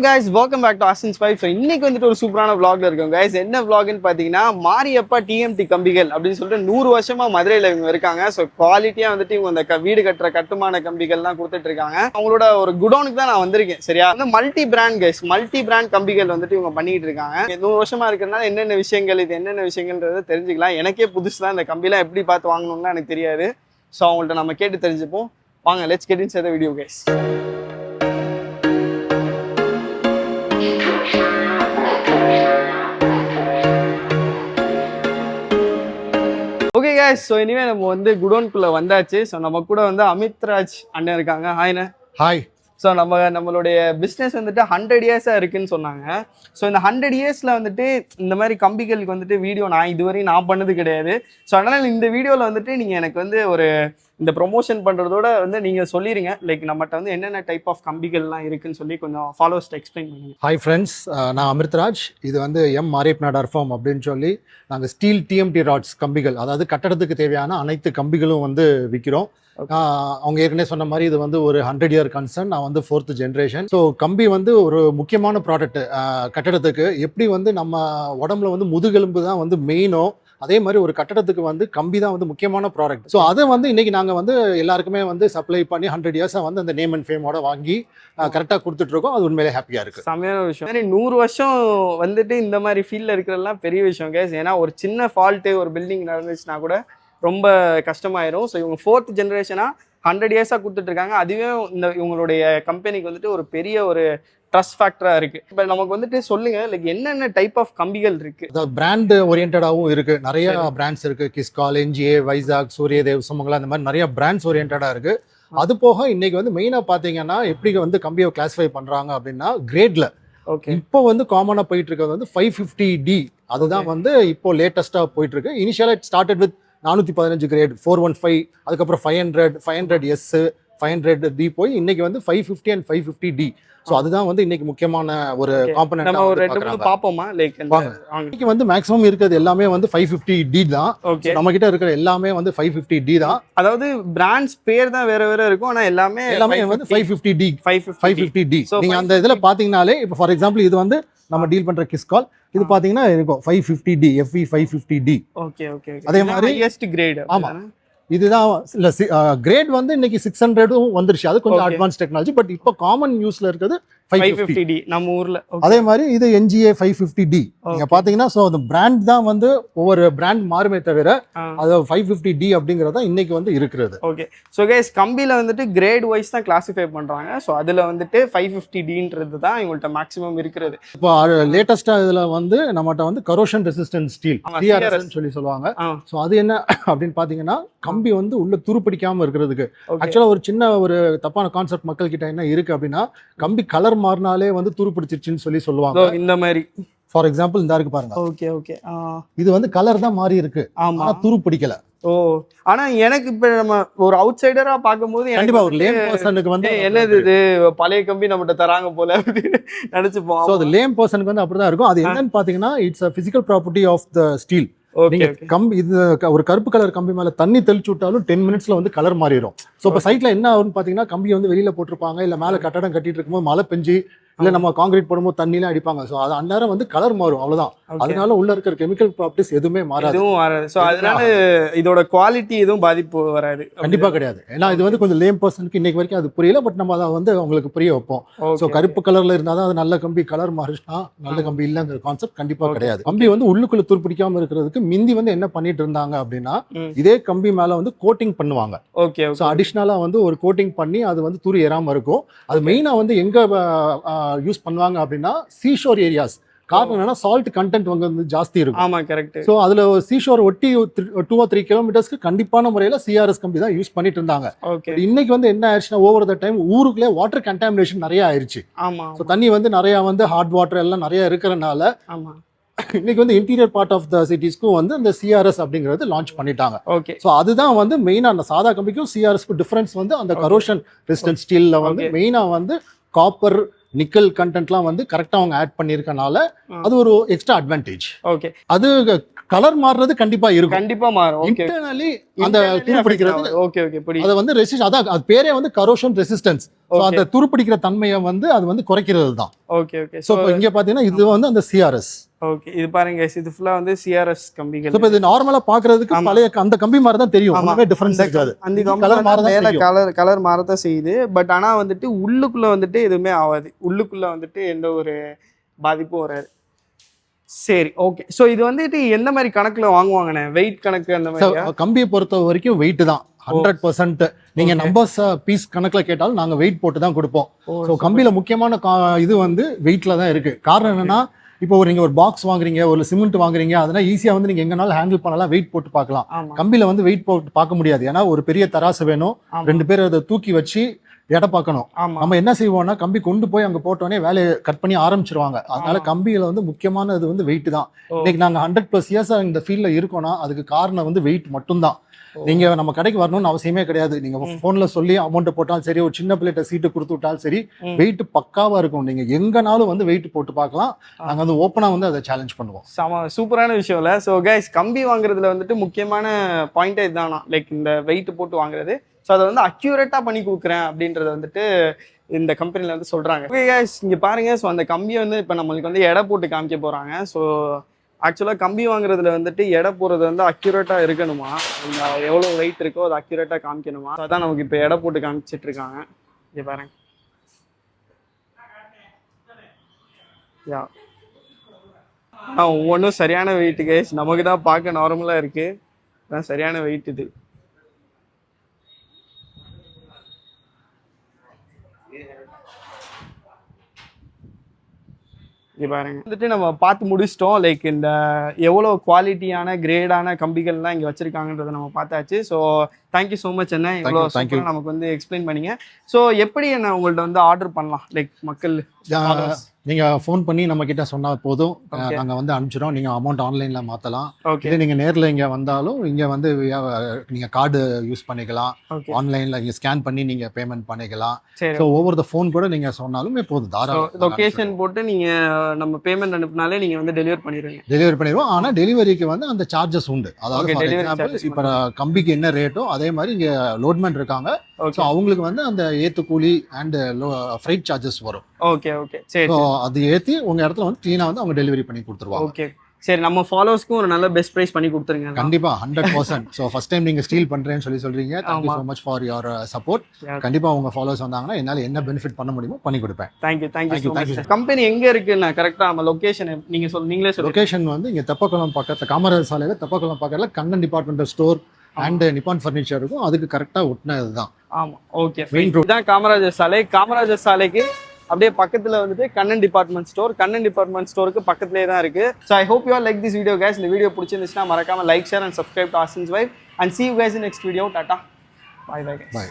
guys, welcome back to Austin Spice. So இன்னைக்கு வந்துட்டு ஒரு சூப்பரான vlogல இருக்கோம் guys. என்ன vlogன்னு பாத்தீங்கன்னா மாரியப்பா TMT கம்பிகள் அப்படின்னு சொல்லிட்டு 100 வருஷமா மதுரையில இவங்க இருக்காங்க. ஸோ குவாலிட்டியா வந்துட்டு இவங்க அந்த வீடு கட்டுற கட்டுமான கம்பிகள்லாம் கொடுத்துட்டு இருக்காங்க. அவங்களோட ஒரு குடோனுக்கு தான் நான் வந்திருக்கேன். சரியா, வந்து multi brand guys, multi brand கம்பிகள் வந்துட்டு இவங்க பண்ணிட்டு இருக்காங்க. 100 வருஷமா இருக்கிறதுனால என்னென்ன விஷயங்கள் இது என்னென்ன விஷயங்கள்ன்றதை தெரிஞ்சுக்கலாம். எனக்கே புதுசு தான், இந்த கம்பிலாம் எப்படி பார்த்து வாங்கணும்னு எனக்கு தெரியாது. ஸோ அவங்கள்ட்ட நம்ம கேட்டு தெரிஞ்சுப்போம். வாங்க, let's get inside the video guys. Okay guys, so இனிமே நம்ம வந்து குடோன்குள்ள வந்தாச்சு. ஸோ நம்ம கூட வந்து அமித்ராஜ் அண்ணன் இருக்காங்க. ஹாய்ண்ணே. ஹாய். ஸோ நம்மளுடைய பிஸ்னஸ் வந்துட்டு 100 இயர்ஸாக இருக்குன்னு சொன்னாங்க. ஸோ இந்த 100 இயர்ஸில் வந்துட்டு இந்த மாதிரி கம்பிகளுக்கு வந்துட்டு வீடியோ இதுவரையும் நான் பண்ணது கிடையாது. ஸோ அதனால் இந்த வீடியோவில் வந்துட்டு நீங்கள் எனக்கு வந்து ஒரு இந்த ப்ரொமோஷன் பண்ணுறதோட வந்து நீங்கள் சொல்லிடுங்க, லைக் நம்மகிட்ட வந்து என்னென்ன டைப் ஆஃப் கம்பிகள்லாம் இருக்குன்னு சொல்லி கொஞ்சம் ஃபாலோவர்ஸ்ட்டு எக்ஸ்பிளைன் பண்ணுங்க. ஹாய் ஃப்ரெண்ட்ஸ், நான் அமிர்தராஜ். இது வந்து மாரியப்ப நாடார் ஃபார்ம் அப்படின்னு சொல்லி நாங்கள் ஸ்டீல் TMT ராட்ஸ் கம்பிகள், அதாவது கட்டடத்துக்கு தேவையான அனைத்து கம்பிகளும் வந்து விற்கிறோம். அவங்க ஏற்கனவே சொன்ன மாதிரி இது வந்து ஒரு 100 இயர் கன்சர்ன். நான் வந்து 4th ஜென்ரேஷன். ஸோ கம்பி வந்து ஒரு முக்கியமான ப்ராடக்ட் கட்டடத்துக்கு. எப்படி வந்து நம்ம உடம்புல வந்து முதுகெலும்பு தான் வந்து மெயினோ, அதே மாதிரி ஒரு கட்டடத்துக்கு வந்து கம்பி தான் வந்து முக்கியமான ப்ராடக்ட். ஸோ அதை வந்து இன்னைக்கு நாங்கள் வந்து எல்லாருக்குமே வந்து சப்ளை பண்ணி 100 இயர்ஸாக வந்து அந்த நேம் அண்ட் ஃபேமோட வாங்கி கரெக்டாக கொடுத்துட்ருக்கோம். அது உண்மையிலே ஹாப்பியாக இருக்குது. செம்மையான விஷயம். 100 வருஷம் வந்துட்டு இந்த மாதிரி ஃபீல்டில் இருக்கிறதெல்லாம் பெரிய விஷயம் கேஸ். ஏன்னா ஒரு சின்ன ஃபால்ட்டு ஒரு பில்டிங் நடந்துச்சுன்னா கூட ரொம்ப கஷ்டமாயிரும். ஸோ இவங்க 4th ஜென்ரேஷனாக 100 இயர்ஸாக கொடுத்துட்ருக்காங்க. அதுவே இந்த இவங்களுடைய கம்பெனிக்கு வந்துட்டு ஒரு பெரிய ஒரு ட்ரஸ்ட் ஃபேக்டரா இருக்கு. இப்போ நமக்கு வந்துட்டு சொல்லுங்க, லைக் என்னென்ன டைப் ஆஃப் கம்பிகள் இருக்கு? அதாவது பிராண்ட் ஓரியன்டாகவும் இருக்கு. நிறைய பிராண்ட்ஸ் இருக்கு. கிஸ்கால், NGA, வைசாக், சூரியதேவ், சுமங்கலா, இந்த மாதிரி நிறைய பிராண்ட்ஸ் ஓரியன்டா இருக்கு. அது போக இன்னைக்கு வந்து மெயினா பாத்தீங்கன்னா எப்படி வந்து கம்பியை கிளாஸிஃபை பண்றாங்க அப்படின்னா கிரேட்ல. இப்போ வந்து காமனா போயிட்டு இருக்கிறது வந்து 550D. அதுதான் வந்து இப்போ லேட்டஸ்டா போயிட்டு இருக்கு. இனிஷியலா இட் ஸ்டார்டட் வித் 415 கிரேட், 415, அதுக்கப்புறம் 500, 500S, 500D போய் இன்னைக்கு வந்து 550 and 550D. ஸோ அதுதான் வந்து இன்னைக்கு முக்கியமான ஒரு காம்பனன்ட். நம்ம ஒரு ரெண்டு மூணு பாப்போமா? லைக் இன்னைக்கு வந்து மேக்ஸிமம் இருக்கிறது எல்லாமே வந்து 550D தான். நம்ம கிட்ட இருக்கிற எல்லாமே வந்து 550D தான். அதாவது பிராண்ட்ஸ் பேர் தான் வேற வேற இருக்கும், ஆனா எல்லாமே வந்து 550D. நீங்க அந்த இதுல பாத்தீங்கன்னாலே இப்போ ஃபார் எக்ஸாம்பிள் இது வந்து நம்ம டீல் பண்ற கிஸ்கால், இது பாத்தீங்கன்னா இருக்கும் 550D, FE 550D. Okay okay. அதே மாதிரி ஹையஸ்ட் கிரேட். ஆமா, இதுதான் இல்ல கிரேட் வந்து இன்னைக்கு 600 வந்துருச்சு. அது கொஞ்சம் அட்வான்ஸ் டெக்னாலஜி. பட் இப்போ காமன் யூஸ்ல இருக்கிறது 550D நம்ம ஊர்ல. அதே மாதிரி இது NGA 550D. நீங்க பாத்தீங்கன்னா சோ அந்த பிராண்ட் தான் வந்து ஒவ்வொரு பிராண்ட் மாறுமே தவிர அது 550D அப்படிங்கறத இன்னைக்கு வந்து இருக்கிறது. ஓகே. சோ கைஸ், கம்பில வந்துட்டு கிரேட் வைஸ் தான் கிளாசிஃபை பண்றாங்க. சோ அதுல வந்துட்டு 550Dன்றது தான் இவங்கள்ட்ட மேக்ஸிமம் இருக்கிறது. இப்போ லேட்டஸ்டா இதுல வந்து நம்மகிட்ட வந்து கரோஷன் ரெசிஸ்டன்ட் ஸ்டீல் CRS சொல்லி சொல்லுவாங்க. சோ அது என்ன அப்படின்னு பாத்தீங்கன்னா கம்பி வந்து உள்ள துருப்பிடிக்காம இருக்கிறதுக்கு. ஆக்சுவலா ஒரு சின்ன ஒரு தப்பான கான்செப்ட் மக்கள் கிட்ட என்ன இருக்கு அப்படின்னா, கம்பி கலர் மாறினாலே வந்து துருப்பிடிச்சிருச்சுன்னு சொல்லி சொல்லுவாங்க. இந்த மாதிரி ஃபார் எக்ஸாம்பிள் இந்த இருக்கு பாருங்க. Okay okay. இது வந்து கலர் தான் மாறி இருக்கு, ஆனா துருப்பிடிக்கல. ஓ, ஆனா எனக்கு இப்ப நம்ம ஒரு அவுட் சைடரா பாக்கும்போது கண்டிப்பா ஒரு லேம் பர்சனுக்கு வந்து என்னது இது பழைய கம்பி நம்மகிட்ட தராங்க போல அப்படின்னு நினைச்சுப்போம். சோ அது லேம் பர்சனுக்கு வந்து அப்படிதான் இருக்கும். அது என்னன்னு பாத்தீங்கன்னா it's a physical property of the steel. கம்பி இது ஒரு கருப்பு கலர் கம்பி மேல தண்ணி தெளிச்சு விட்டாலும் 10 மினிட்ஸ்ல வந்து கலர் மாறிடும். சோ இப்ப சைட்ல என்ன ஆகும்னு பாத்தீங்கன்னா கம்பி வந்து வெளியில போட்டிருப்பாங்க, இல்ல மேல கட்டடம் கட்டிட்டு இருக்கும்போது மழை பெஞ்சு இல்ல நம்ம கான்கிரீட் போடும்போது தண்ணிலாம் அடிப்பாங்க. சோ அது அந்நேரம் வந்து கலர் மாறும், அவ்வளவுதான். அதனால உள்ள இருக்கிற கெமிக்கல் ப்ராப்பர்ட்டிஸ் எதுவுமே மாறாது. சோ அதனால இதோட குவாலிட்டி எதுவும் பாதிப்பு வராது. கண்டிப்பா கிடையாது. ஏன்னா இது வந்து கொஞ்சம் லேம் பர்சனுக்கு இன்னைக்கு வரைக்கும் அது புரியல. பட் நம்ம அதை வந்து உங்களுக்கு புரிய வைப்போம். சோ கருப்பு கலர்ல இருந்தாதான் அது நல்ல கம்பி, கலர் மாறிச்சுனா நல்ல கம்பி இல்லங்கிற கான்செப்ட் கண்டிப்பா கிடையாது. கம்பி வந்து உள்ளுக்குள்ள துருப்பிடிக்காம இருக்கிறதுக்கு மிந்தி வந்து என்ன பண்ணிட்டு இருந்தாங்க அப்படின்னா, இதே கம்பி மேல வந்து கோட்டிங் பண்ணுவாங்க. ஓகே. சோ அடிஷனலா வந்து ஒரு கோட்டிங் பண்ணி அது வந்து துரு ஏறாம இருக்கும். அது மெயினா வந்து எங்க யூஸ் பண்ணுவாங்க அப்படின்னா சீஷோர் ஏரியாஸ். காரணம் என்னன்னா சால்ட் கண்டென்ட் வந்து ஜாஸ்தி இருக்கும். ஆமா, கரெக்ட். சோ அதுல சீஷோர் ஒட்டி 2 or 3 கிலோமீட்டர்ஸ்க்கு கண்டிப்பான முறையில CRS கம்பி தான் யூஸ் பண்ணிட்டு இருந்தாங்க. இன்னைக்கு வந்து என்ன ஆயிடுச்சுன்னா ஓவர் த டைம் ஊருக்குள்ளே வாட்டர் கண்டாமினேஷன் நிறைய ஆயிடுச்சு. ஆமா. சோ தண்ணி வந்து நிறைய வந்து ஹாட் வாட்டர் எல்லாம் நிறைய இருக்கிறதுனால இன்னைக்கு வந்து இன்டீரியர் பார்ட் ஆஃப் த சிட்டிஸ்க்கும் வந்து இந்த CRS அப்படிங்கிறது லான்ச் பண்ணிட்டாங்க. ஓகே. ஸோ அதுதான் வந்து மெயினா அந்த சாதா கம்பிக்கும் CRSக்கும் டிஃபரன்ஸ் வந்து அந்த கரோஷன் ரெசிஸ்டன்ட் ஸ்டீல்ல வந்து மெயினா வந்து காப்பர், நிக்கல் கண்டென்ட்லாம் வந்து கரெக்டாக அவங்க ஆட் பண்ணியிருக்கனால அது ஒரு எக்ஸ்ட்ரா அட்வான்டேஜ். ஓகே. அது கலர் மாறுறது கண்டிப்பா இருக்கும். கண்டிப்பா மாறும். ஓகே. இன்டர்னலி அந்த துருப்பிடிக்கிறது ஓகே ஓகே புரியுது. அது வந்து அதான் அது பேரே வந்து கரோஷன் ரெசிஸ்டன்ஸ். சோ அந்த துருப்பிடிக்கிற தன்மையை வந்து அது வந்து குறைக்கிறது தான். Okay okay. சோ இப்போ இங்க பாத்தீங்கன்னா இது வந்து அந்த சிஆர்எஸ். ஓகே. இது பாருங்க guys, இது ஃபுல்லா வந்து சிஆர்எஸ் கம்பிகள். இப்போ இது நார்மலா பாக்குறதுக்கு பழைய அந்த கம்பி மாதிரி தான் தெரியும். ஒண்ணுமே டிஃபரன்ஸ் இருக்காது. அந்த கலர் மாறதான் மேல செய்யும். கலர் மாறதான் செய்யுது. பட் ஆனா வந்துட்டு உள்ளுக்குள்ள வந்துட்டு எதுவுமே ஆகாது. உள்ளுக்குள்ள வந்துட்டு எந்த ஒரு பாதிப்பும் வராது. சரி ஓகே. ஸோ இது வந்துட்டு எந்த மாதிரி கணக்குல வாங்குவாங்கண்ணே? வெயிட் கணக்கு அந்த மாதிரி? கம்பியை பொறுத்த வரைக்கும் வெயிட் தான் 100%. நீங்க நம்பர்ஸ் பீஸ் கணக்குல கேட்டாலும் நாங்க வெயிட் போட்டு தான் கொடுப்போம். ஸோ கம்பியில முக்கியமான இது வந்து வெயிட்ல தான் இருக்கு. காரணம் என்னன்னா, இப்போ நீங்க ஒரு பாக்ஸ் வாங்குறீங்க, ஒரு சிமெண்ட் வாங்குறீங்க, அதனால ஈஸியா வந்து நீங்க எங்கனாலும் ஹேண்டில் பண்ணலாம், வெயிட் போட்டு பார்க்கலாம். கம்பியில வந்து வெயிட் போட்டு பார்க்க முடியாது. ஏன்னா ஒரு பெரிய தராசு வேணும், 2 பேர் அதை தூக்கி வச்சு எடை பார்க்கணும். நம்ம என்ன செய்வோம்னா, கம்பி கொண்டு போய் அங்க போட்டோடனே வேலையை கட் பண்ணி ஆரம்பிச்சிருவாங்க. அதனால கம்பியில வந்து முக்கியமான இது வந்து வெயிட் தான். இன்னைக்கு நாங்க 100+ இயர்ஸா இந்த ஃபீல்ட்ல இருக்கோம்னா அதுக்கு காரணம் வந்து வெயிட் மட்டும்தான். நீங்க நம்ம கடைக்கு வரணும்னு அவசியமே கிடையாது. நீங்க போன்ல சொல்லி அமௌண்ட் போட்டாலும் சரி, ஒரு சின்ன பிளேட்டை சீட்டு கொடுத்து விட்டாலும் சரி, வெயிட் பக்காவா இருக்கும். நீங்க எங்கனாலும் வந்து வெயிட் போட்டு பார்க்கலாம். நாங்க வந்து ஓப்பனா வந்து அதை சேலஞ்ச் பண்ணுவோம். சூப்பரான விஷயம் இல்ல? ஸோ கைஸ், கம்பி வாங்குறதுல வந்துட்டு முக்கியமான பாயிண்ட் இதுதானா, லைக் இந்த வெயிட் போட்டு வாங்குறது. ஸோ அதை வந்து அக்யூரேட்டா பண்ணி கொடுக்குறேன் அப்படின்றத வந்துட்டு இந்த கம்பெனில வந்து சொல்றாங்க. ஓகே கைஸ், இங்க பாருங்க. ஸோ அந்த கம்பியை வந்து இப்போ நம்மளுக்கு வந்து எடை போட்டு காமிக்க போறாங்க. ஸோ ஆக்சுவலாக கம்பி வாங்குறதுல வந்துட்டு எடை போடுறது வந்து அக்யூரேட்டாக இருக்கணுமா, எவ்வளோ வெயிட் இருக்கோ அதை அக்யூரேட்டாக காமிக்கணுமா? அதான் நமக்கு இப்போ எடை போட்டு காமிச்சிட்டு இருக்காங்க. இங்கே பாருங்க. யா, ஒவ்வொன்றும் சரியான வெயிட் கைஸ். நமக்கு தான் பார்க்க நார்மலாக இருக்கு, அதான் சரியான வெயிட் இது. இங்கே பாருங்க, வந்துட்டு நம்ம பார்த்து முடிச்சிட்டோம். லைக் இந்த எவ்வளோ குவாலிட்டியான கிரேடான கம்பிகள்லாம் இங்கே வச்சிருக்காங்கன்றதை நம்ம பார்த்தாச்சு. ஸோ தேங்க்யூ ஸோ மச் அண்ணா, இவ்வளோ நமக்கு வந்து எக்ஸ்பிளைன் பண்ணீங்க. ஸோ எப்படி என்ன உங்கள்ட்ட வந்து ஆர்டர் பண்ணலாம்? லைக் மக்கள் நீங்க ஃபோன் பண்ணி நம்ம கிட்ட சொன்னா போதும், நாங்க வந்து அனுப்பிச்சிடும். நீங்க அமௌண்ட் ஆன்லைன்ல மாத்தலாம். இதே நீங்க நேர்ல இங்க வந்தாலும் இங்க வந்து நீங்க கார்டு யூஸ் பண்ணிக்கலாம். ஆன்லைன்ல இங்க ஸ்கேன் பண்ணி நீங்க பேமெண்ட் பண்ணிக்கலாம். ஸோ ஓவர் த ஃபோன் கூட நீங்க சொன்னாலும் போதும், தாராளம். லொகேஷன் போட்டு நீங்க நம்ம பேமெண்ட் அனுப்புனாலே நீங்க வந்து டெலிவரி பண்ணிடுவோம். ஆனா டெலிவரிக்கு வந்து அந்த சார்ஜஸ் உண்டு. அதாவது இப்ப கம்பிக்கு என்ன ரேட்டோ அதே மாதிரி இங்க லோட்மேன் இருக்காங்க. ஸோ அவங்களுக்கு வந்து அந்த ஏத்து கூலி அண்ட் ஃப்ரைட் சார்ஜஸ் வரும். ஓகே ஓகே சரி. அது ஏத்தி உங்க இடத்துல வந்து கிளீனா வந்து அவங்க டெலிவரி பண்ணி கொடுத்துருவாங்க. ஓகே சரி. நம்ம ஃபாலோவர்ஸ்க்கு ஒரு நல்ல பெஸ்ட் பிரைஸ் பண்ணி கொடுத்துருங்க. கண்டிப்பா 100%. ஸோ ஃபர்ஸ்ட் டைம் நீங்க ஸ்டீல் பண்றேன்னு சொல்றீங்க. Thank you so much for your support. கண்டிப்பா உங்க ஃபாலோவர்ஸ் வந்தாங்கன்னா என்னால என்ன பெனிஃபிட் பண்ண முடியுமோ பண்ணி கொடுப்பேன். தேங்க்யூ. கம்பெனி எங்க இருக்கு? நான் கரெக்டா நம்ம லொகேஷன் நீங்களே சொல்லுங்க. லொகேஷன் வந்து இங்க தெப்பக்குளம் பக்கத்துல, காமராஜர் சாலையில தெப்பக்குளம் பக்கத்துல Kannan departmental store and Nippon furniture இருக்கும். அதுக்கு கரெக்டா ஒட்டினதுதான். ஆமா ஓகே. மெயின் ரோட் தான் காமராஜர் சாலை. காமராஜர் சாலைக்கு அப்படியே பக்கத்துல வந்துட்டு Kannan department store. Kannan department ஸ்டோருக்கு பக்கத்துலேயே தான் இருக்கு. So I hope you are like this video guys. இந்த வீடியோ பிடிச்சிருந்துச்சுன்னா மறக்காம like, share and subscribe to Asin's vibe and see you guys in next video. டாடா, bye bye guys. Bye.